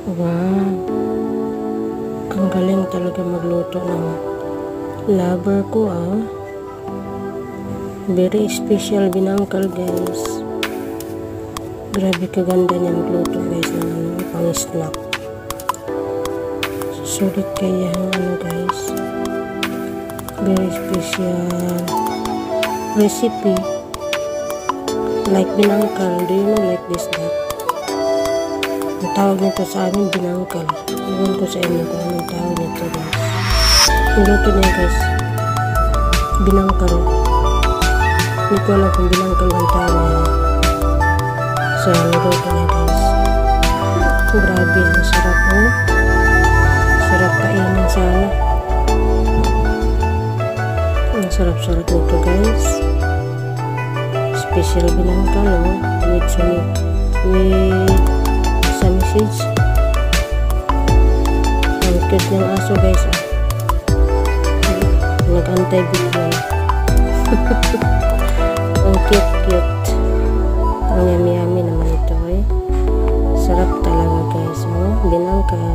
Wow, ang galing talaga magluto ng lover ko Very special binangkal guys. Grabe kaganda niya magluto guys ng pang snack. Sulit kaya guys. Very special recipe. Like binangkal. Do you know like this that? Ang tawag nito sa amin binangkal. Iwan ko sa inyo kung anong tawag nito guys. Niluto niya guys. Binangkal. Hindi ko alam kung binangkal ang tawag niya. So, niluto niya guys. Grabe, ang sarap sarap kainin sana. Ang sarap-sarap nito guys. Special binangkal with sausage. Ang cute ng aso guys nag-antay bigyan.